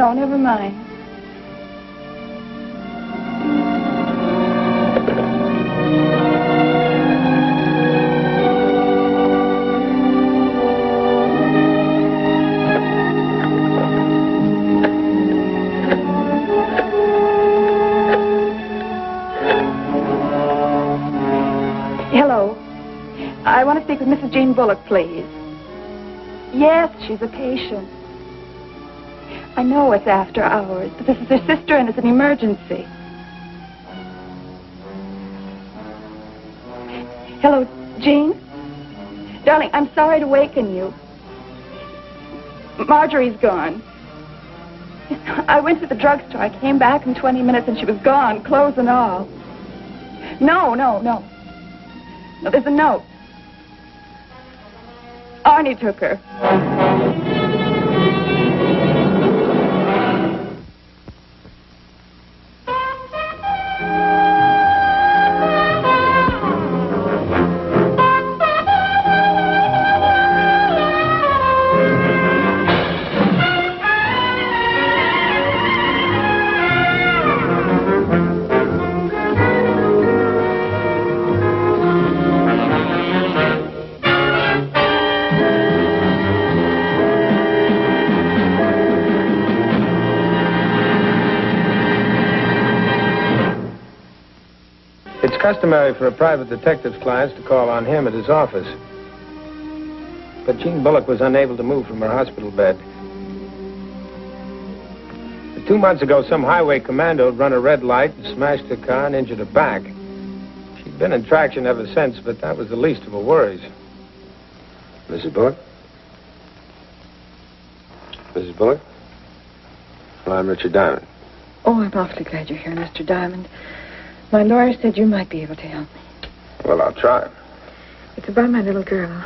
No, never mind. Hello. I want to speak with Mrs. Jean Bullock, please. Yes, she's a patient. I know it's after hours, but this is her sister and it's an emergency. Hello, Jean? Darling, I'm sorry to waken you. Marjorie's gone. I went to the drugstore. I came back in 20 minutes and she was gone, clothes and all. No. No, there's a note. Arnie took her. It's customary for a private detective's clients to call on him at his office. But Jean Bullock was unable to move from her hospital bed. 2 months ago, some highway commando had run a red light and smashed her car and injured her back. She'd been in traction ever since, but that was the least of her worries. Mrs. Bullock? Mrs. Bullock? Well, I'm Richard Diamond. Oh, I'm awfully glad you're here, Mr. Diamond. My lawyer said you might be able to help me. Well, I'll try. It's about my little girl.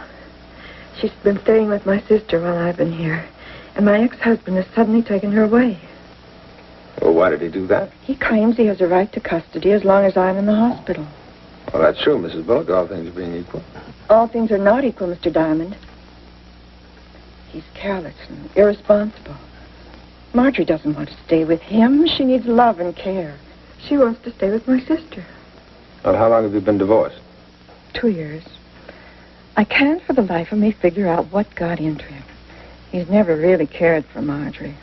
She's been staying with my sister while I've been here, and my ex-husband has suddenly taken her away. Well, why did he do that? He claims he has a right to custody as long as I'm in the hospital. Well, that's true, Mrs. Bullock, all things being equal. All things are not equal, Mr. Diamond. He's careless and irresponsible. Marjorie doesn't want to stay with him. She needs love and care. She wants to stay with my sister. Well, how long have you been divorced? 2 years. I can't for the life of me figure out what got into him. He's never really cared for Marjorie.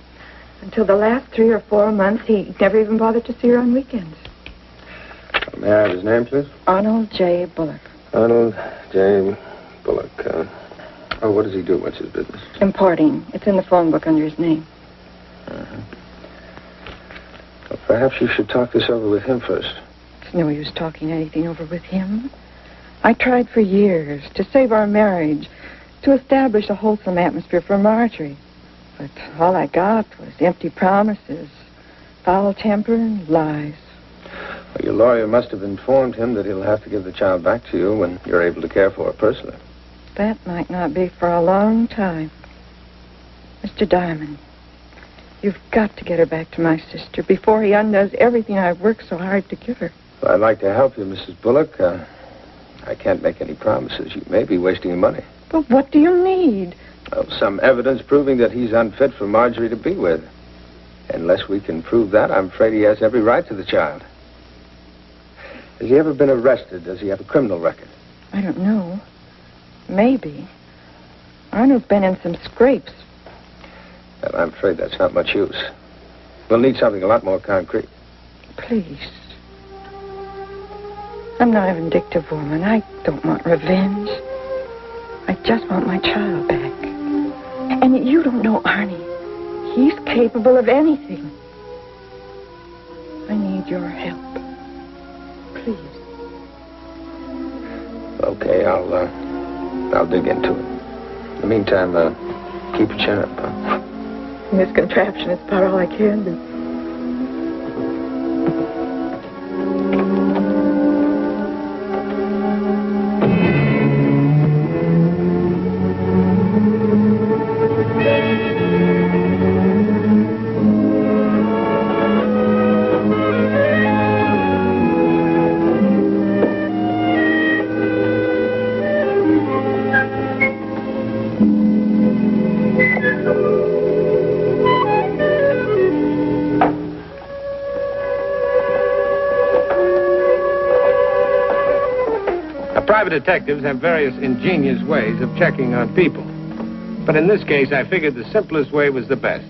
Until the last 3 or 4 months, he never even bothered to see her on weekends. May I have his name, please? Arnold J. Bullock. Arnold J. Bullock. What does he do? What's his business? Importing. It's in the phone book under his name. Uh-huh. Well, perhaps you should talk this over with him first. It's no use talking anything over with him. I tried for years to save our marriage, to establish a wholesome atmosphere for Marjorie. But all I got was empty promises, foul temper, and lies. Well, your lawyer must have informed him that he'll have to give the child back to you when you're able to care for her personally. That might not be for a long time. Mr. Diamond, you've got to get her back to my sister before he undoes everything I've worked so hard to give her. Well, I'd like to help you, Mrs. Bullock. I can't make any promises. You may be wasting your money. But what do you need? Well, some evidence proving that he's unfit for Marjorie to be with. Unless we can prove that, I'm afraid he has every right to the child. Has he ever been arrested? Does he have a criminal record? I don't know. Maybe. Arnold's been in some scrapes. Well, I'm afraid that's not much use. We'll need something a lot more concrete. Please. I'm not a vindictive woman. I don't want revenge. I just want my child back. And you don't know Arnie. He's capable of anything. I need your help. Please. Okay, I'll dig into it. In the meantime, keep your chin up, huh? In this contraption, it's about all I can do. private detectives have various ingenious ways of checking on people. But in this case, I figured the simplest way was the best.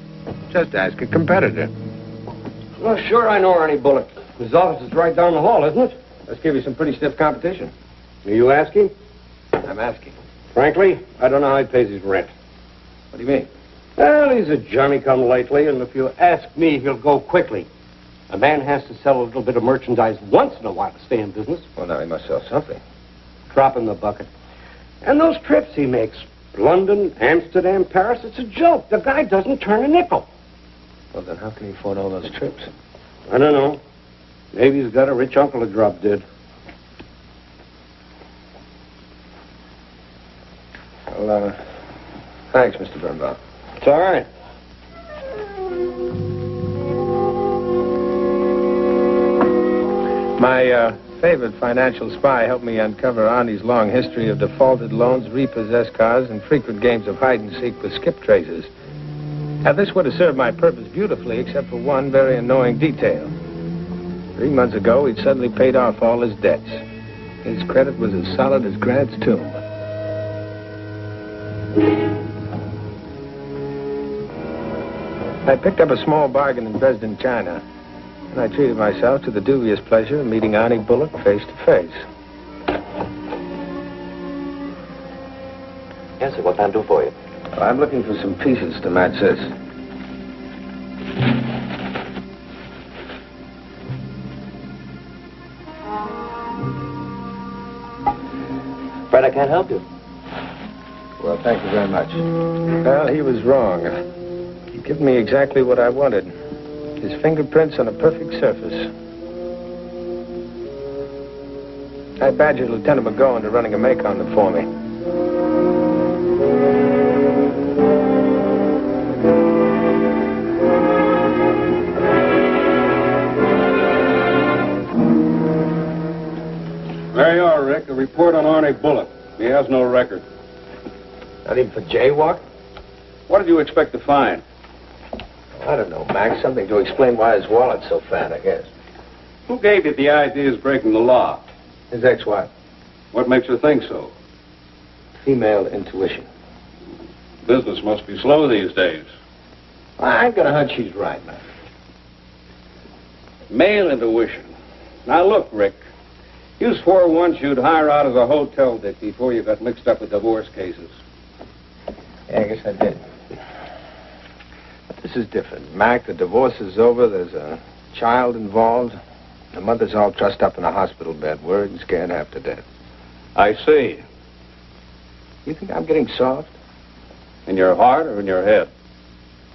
Just ask a competitor. Well, sure, I know Arnie Bullock. His office is right down the hall, isn't it? Let's give you some pretty stiff competition. Are you asking? I'm asking. Frankly, I don't know how he pays his rent. What do you mean? Well, he's a Johnny-come-lately, and if you ask me, he'll go quickly. A man has to sell a little bit of merchandise once in a while to stay in business. Well, now he must sell something. Drop in the bucket. And those trips he makes, London, Amsterdam, Paris, it's a joke. The guy doesn't turn a nickel. Well, then how can he afford all those trips? I don't know. Maybe he's got a rich uncle that dropped dead. Well, thanks, Mr. Birnbaum. It's all right. My favorite financial spy helped me uncover Arnie's long history of defaulted loans, repossessed cars, and frequent games of hide-and-seek with skip traces. Now, this would have served my purpose beautifully, except for one very annoying detail. 3 months ago, he'd suddenly paid off all his debts. His credit was as solid as Grant's tomb. I picked up a small bargain in Dresden, China, and I treated myself to the dubious pleasure of meeting Arnie Bullock face to face. Yes, sir. What can I do for you? Well, I'm looking for some pieces to match this. Fred, I can't help you. Well, thank you very much. Well, he was wrong. He'd given me exactly what I wanted. His fingerprints on a perfect surface. I badgered Lieutenant McGowan into running a make on them for me. There you are, Rick. A report on Arnie Bullock. He has no record. Not even for jaywalk? What did you expect to find? I don't know, Max. Something to explain why his wallet's so fat, I guess. Who gave you the idea of breaking the law? His ex-wife. What makes you think so? Female intuition. Business must be slow these days. I've got a hunch she's right, man. Male intuition. Now, look, Rick. You swore once you'd hire out as a hotel dick before you got mixed up with divorce cases. Yeah, I guess I did. But this is different. Mac, the divorce is over. There's a child involved. The mother's all trussed up in a hospital bed, worried and scared half to death. I see. You think I'm getting soft? In your heart or in your head?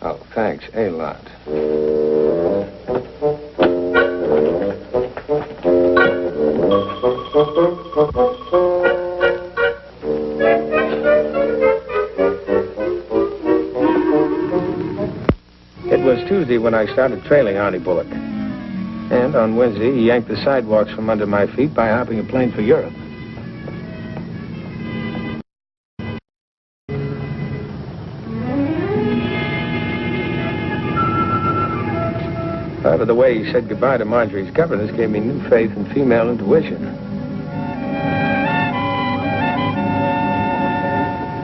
Oh, thanks. A lot. It was Tuesday when I started trailing Arnie Bullock. And on Wednesday, he yanked the sidewalks from under my feet by hopping a plane for Europe. However, the way he said goodbye to Marjorie's governess gave me new faith in female intuition.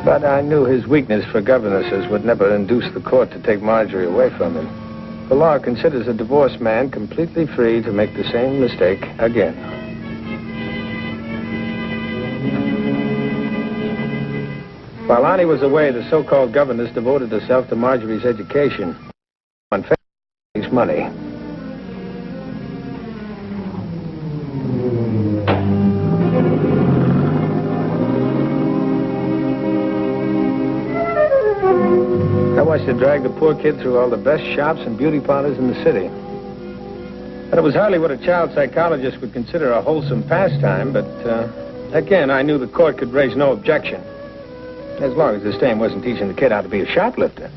But I knew his weakness for governesses would never induce the court to take Marjorie away from him. The law considers a divorced man completely free to make the same mistake again. While Arnie was away, the so-called governess devoted herself to Marjorie's education on his money. I watched her drag the poor kid through all the best shops and beauty parlors in the city. And it was hardly what a child psychologist would consider a wholesome pastime, but, again, I knew the court could raise no objection. As long as this dame wasn't teaching the kid how to be a shoplifter.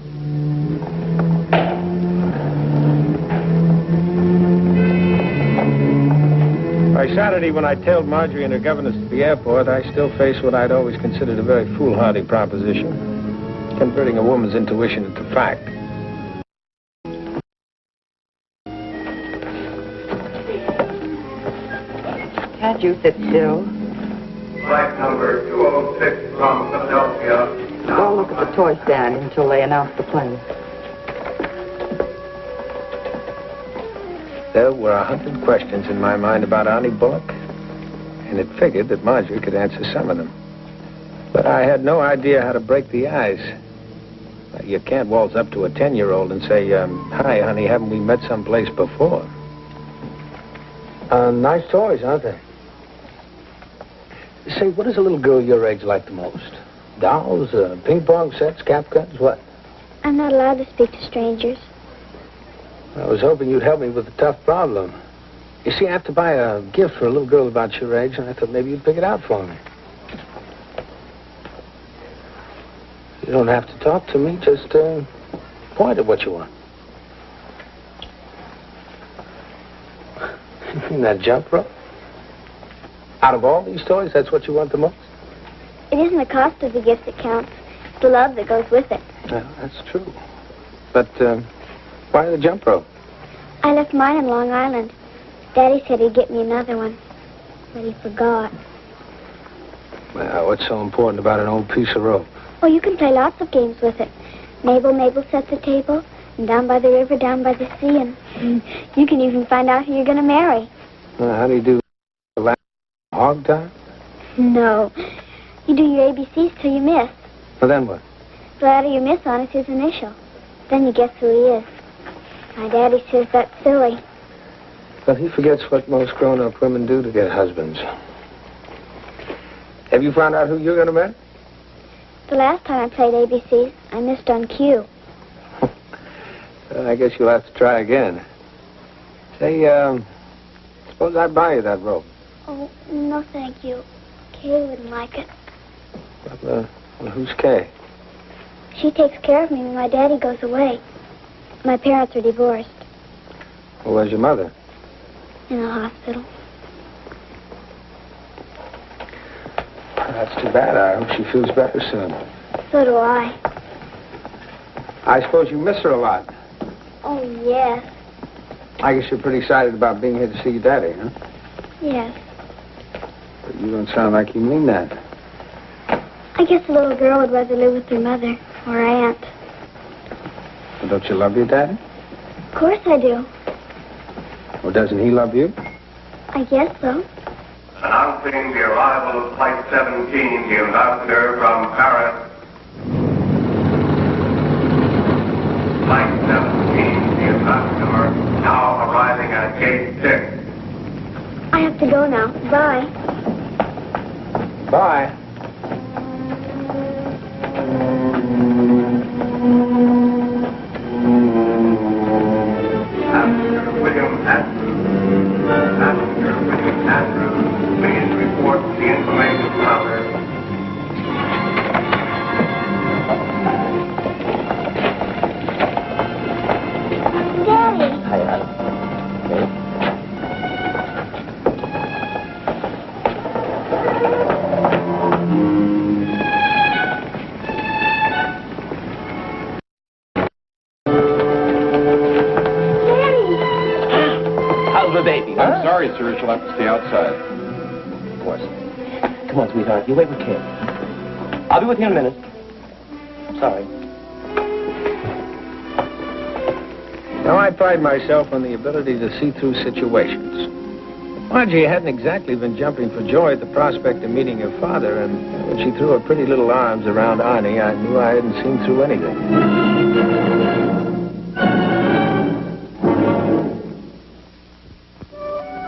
By Saturday, when I tailed Marjorie and her governess to the airport, I still faced what I'd always considered a very foolhardy proposition. Converting a woman's intuition into fact. Can't you sit still? Flight number 206 from Philadelphia. Go look at the toy stand until they announce the plane. There were 100 questions in my mind about Arnie Bullock, and it figured that Marjorie could answer some of them. But I had no idea how to break the ice. You can't waltz up to a 10-year-old and say, hi, honey, haven't we met someplace before? Nice toys, aren't they? Say, what does a little girl your age like the most? Dolls, ping pong sets, cap guns, what? I'm not allowed to speak to strangers. I was hoping you'd help me with a tough problem. You see, I have to buy a gift for a little girl about your age, and I thought maybe you'd pick it out for me. You don't have to talk to me, just point at what you want. You mean that jump rope? Out of all these toys, that's what you want the most? It isn't the cost of the gift that counts. It's the love that goes with it. Well, that's true. But, why the jump rope? I left mine in Long Island. Daddy said he'd get me another one, but he forgot. Well, what's so important about an old piece of rope? Oh, you can play lots of games with it. Mabel sets the table, and down by the river, down by the sea, and you can even find out who you're going to marry. How do you do hog time? No. You do your ABCs till you miss. Well, then what? The letter you miss on is his initial. Then you guess who he is. My daddy says that's silly. Well, he forgets what most grown-up women do to get husbands. Have you found out who you're going to marry? The last time I played ABCs, I missed on cue. I guess you'll have to try again. Say, suppose I buy you that rope. Oh, no, thank you. Kay wouldn't like it. Well, who's Kay? She takes care of me when my daddy goes away. My parents are divorced. Well, where's your mother? In a hospital. That's too bad. I hope she feels better soon. So do I. I suppose you miss her a lot. Oh, yes. I guess you're pretty excited about being here to see your daddy, huh? Yes. But you don't sound like you mean that. I guess a little girl would rather live with her mother or her aunt. Well, don't you love your daddy? Of course I do. Well, doesn't he love you? I guess so. Announcing the arrival of Flight 17, the ambassador from Paris. Flight 17, the ambassador, now arriving at Gate 6. I have to go now. Bye. Bye. Passenger William Andrews. Passenger William Andrews, please report to the information counter. Daddy. Hi, Adam. Okay. Baby. I'm sorry, sir. She'll have to stay outside. Of course. Come on, sweetheart. You wait with Kay. I'll be with you in a minute. Sorry. Now, I pride myself on the ability to see through situations. Margie hadn't exactly been jumping for joy at the prospect of meeting her father, and when she threw her pretty little arms around Arnie, I knew I hadn't seen through anything.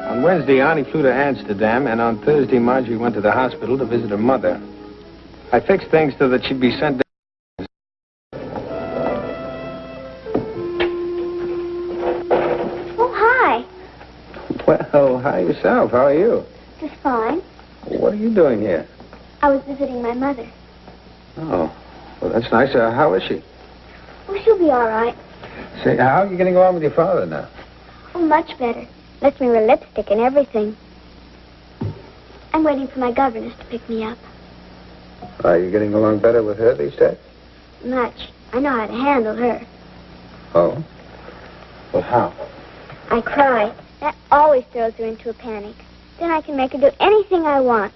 On Wednesday, Arnie flew to Amsterdam, and on Thursday, Marjorie went to the hospital to visit her mother. I fixed things so that she'd be sent down. Oh, hi. Well, hi yourself. How are you? Just fine. What are you doing here? I was visiting my mother. Oh, well, that's nice. How is she? Oh, she'll be all right. Say, how are you getting along with your father now? Oh, much better. Lets me wear lipstick and everything. I'm waiting for my governess to pick me up. Are you getting along better with her these days? Much. I know how to handle her. Oh? Well, how? I cry. That always throws her into a panic. Then I can make her do anything I want.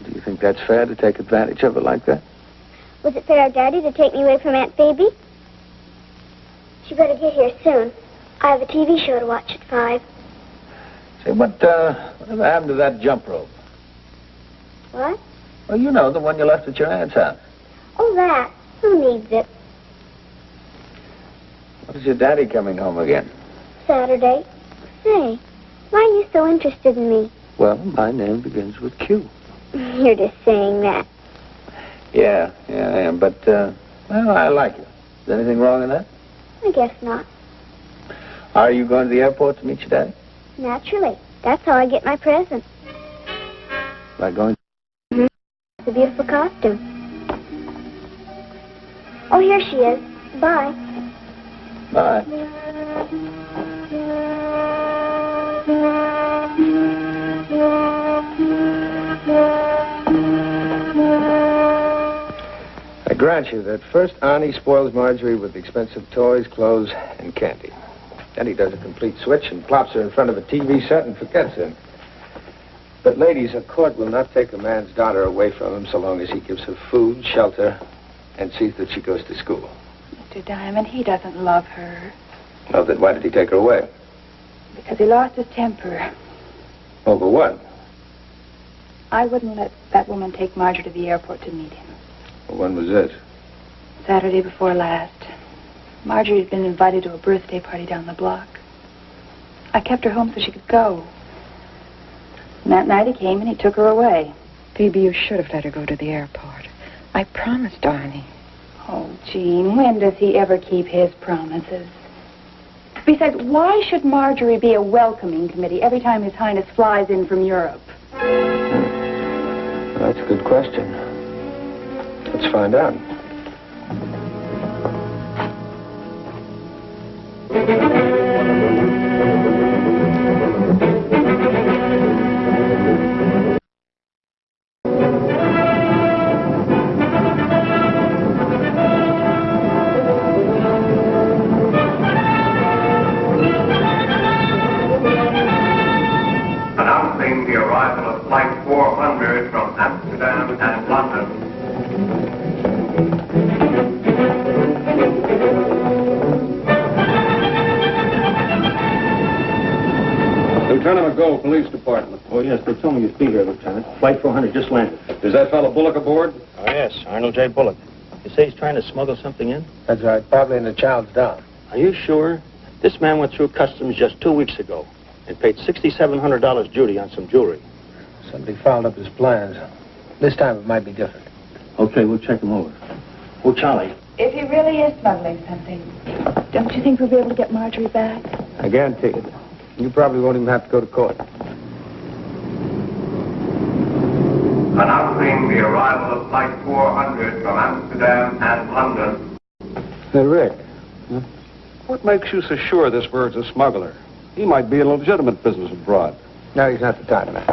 Do think that's fair to take advantage of her like that? Was it fair of Daddy to take me away from Aunt Baby? She better get here soon. I have a TV show to watch at 5. Say, whatever happened to that jump rope? What? Well, you know, the one you left at your aunt's house. Oh, that. Who needs it? When is your daddy coming home again? Saturday. Say, why are you so interested in me? Well, my name begins with Q. You're just saying that. Yeah, I am. But, well, I like you. Is anything wrong in that? I guess not. Are you going to the airport to meet your daddy? Naturally. That's how I get my present. By going... It's a beautiful costume. Oh, here she is. Bye. Bye. I grant you that first Arnie spoils Marjorie with expensive toys, clothes, and candy. Then he does a complete switch and plops her in front of a TV set and forgets her. But ladies, a court will not take a man's daughter away from him so long as he gives her food, shelter, and sees that she goes to school. Mr. Diamond, he doesn't love her. Well, then why did he take her away? Because he lost his temper. Over what? I wouldn't let that woman take Marjorie to the airport to meet him. Well, when was this? Saturday before last. Marjorie had been invited to a birthday party down the block. I kept her home so she could go. And that night he came and he took her away. Phoebe, you should have let her go to the airport. I promised Arnie. Oh, Jean, when does he ever keep his promises? Besides, why should Marjorie be a welcoming committee every time His Highness flies in from Europe? That's a good question. Let's find out. Announcing the arrival of Flight 400 from Amsterdam and London. Lieutenant McGow, Police Department. Oh, yes, they told me you'd be here, Lieutenant. Flight 400 just landed. Is that fellow Bullock aboard? Oh, yes, Arnold J. Bullock. You say he's trying to smuggle something in? That's right. Probably in the child's down. Are you sure? This man went through customs just 2 weeks ago and paid $6,700 duty on some jewelry. Somebody fouled up his plans. This time it might be different. Okay, we'll check him over. Oh, Charlie. If he really is smuggling something, don't you think we'll be able to get Marjorie back? I guarantee it. You probably won't even have to go to court. Announcing the arrival of Flight 400 from Amsterdam and London. Hey, Rick. What makes you so sure this bird's a smuggler? He might be in legitimate business abroad. No, he's not the type, man.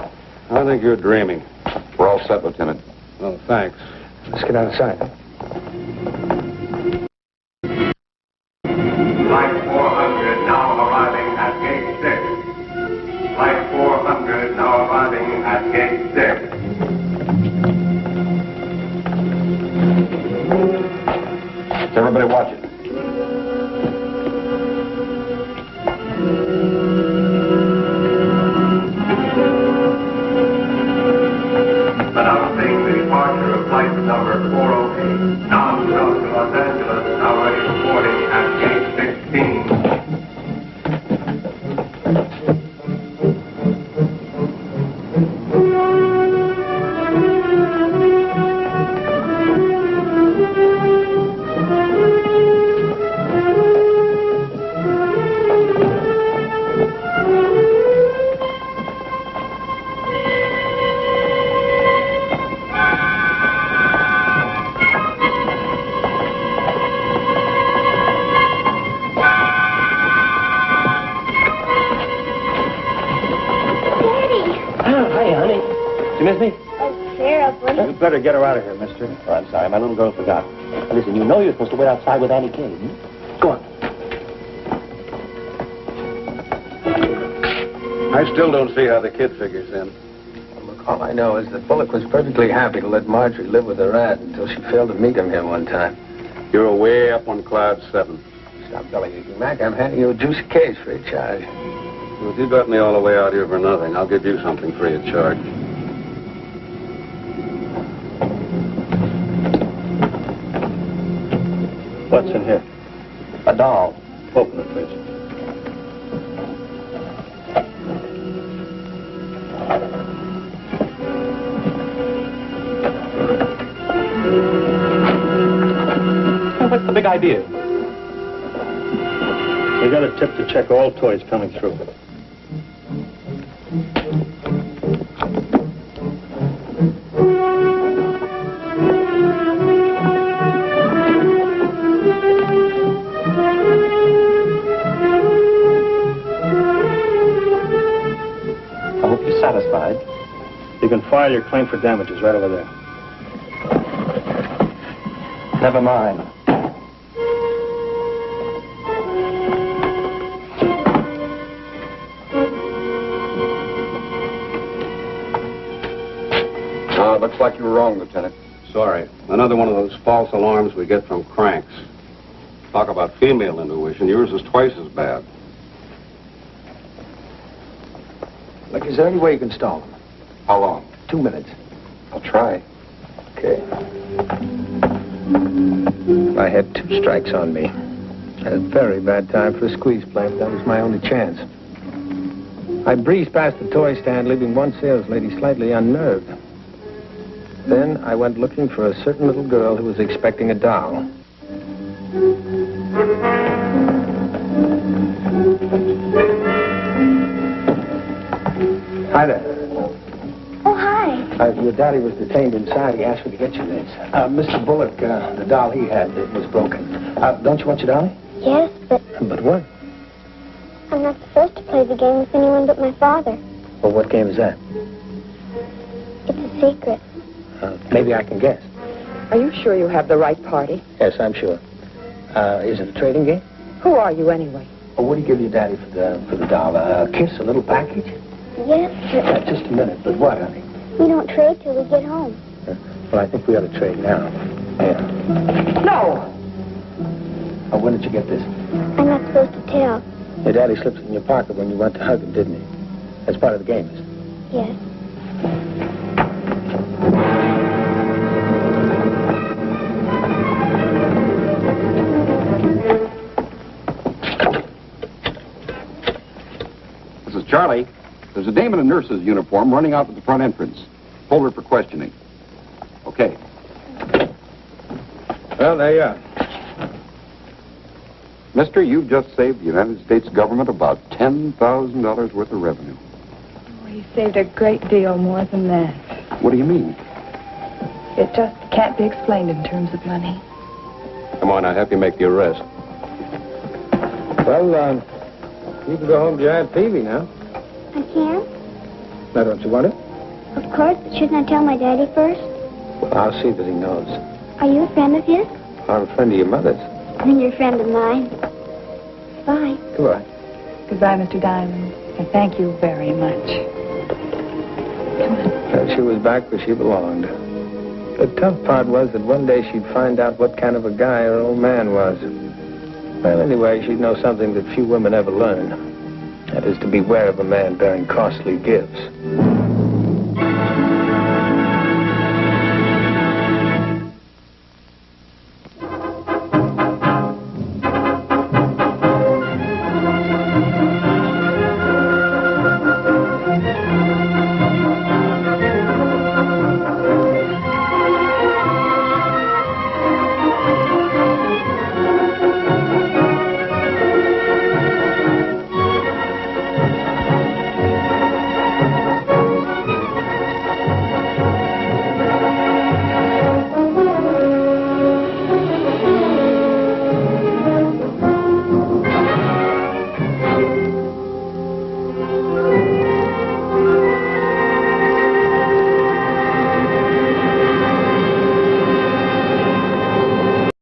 I think you're dreaming. We're all set, Lieutenant. Oh, thanks. Let's get outside. Flight 400 now arriving at Gate 6. Flight 400 now arriving at Gate 6. Everybody watch it. Announcing the departure of flight number 408. Now to Los Angeles, now ready for boarding at Gate You miss me? That's terrible. You better get her out of here, mister. Oh, I'm sorry. My little girl forgot. Listen, you know you're supposed to wait outside with Annie Kay. Go on. I still don't see how the kid figures in. Well, All I know is that Bullock was perfectly happy to let Marjorie live with her aunt until she failed to meet him here one time. You're way up on cloud 7. Stop bellyaching, Mac. I'm handing you a juicy case free of charge. Well, if you got me all the way out here for nothing, I'll give you something free of charge. What's in here? A doll. Open it, please. What's the big idea? We got a tip to check all toys coming through. I hope you're satisfied. You can file your claim for damages right over there. Never mind. Looks like you were wrong, Lieutenant. Sorry. Another one of those false alarms we get from cranks. Talk about female intuition. Yours is twice as bad. Look, is there any way you can stall them? How long? 2 minutes. I'll try. Okay. I had 2 strikes on me. Had a very bad time for a squeeze play, but that was my only chance. I breezed past the toy stand, leaving one sales lady slightly unnerved. Then I went looking for a certain little girl who was expecting a doll. Hi there. Oh, hi. Your daddy was detained inside. He asked me to get you this. Mr. Bullock, the doll he had, it was broken. Don't you want your dolly? Yes, but But what? I'm not supposed to play the game with anyone but my father. Well, what game is that? It's a secret. Maybe I can guess. Are you sure you have the right party? Yes, I'm sure. Is it a trading game? Who are you anyway? Well, what do you give your daddy for the doll? A kiss, a little package? Yes, but Just a minute. But what, honey? we don't trade till we get home. Well, I think we ought to trade now. Yeah. No! When did you get this? I'm not supposed to tell. Your daddy slipped it in your pocket when you went to hug him, didn't he? That's part of the game, isn't it? Yes. This is Charlie. There's a dame in a nurse's uniform running out at the front entrance. Hold her for questioning. Okay. Well, there you are. Mister, you've just saved the United States government about $10,000 worth of revenue. Oh, he saved a great deal more than that. What do you mean? It just can't be explained in terms of money. Come on, I'll help you make the arrest. Well, you can go home to your Aunt Peavy now. I can? Now, don't you want it? Of course, but shouldn't I tell my daddy first? Well, I'll see that he knows. Are you a friend of his? I'm a friend of your mother's. Then you're a friend of mine. Bye. Goodbye. Goodbye, Mr. Diamond, and thank you very much. Come on. And she was back where she belonged. The tough part was that one day she'd find out what kind of a guy her old man was. Well, anyway, she'd know something that few women ever learn. That is to beware of a man bearing costly gifts.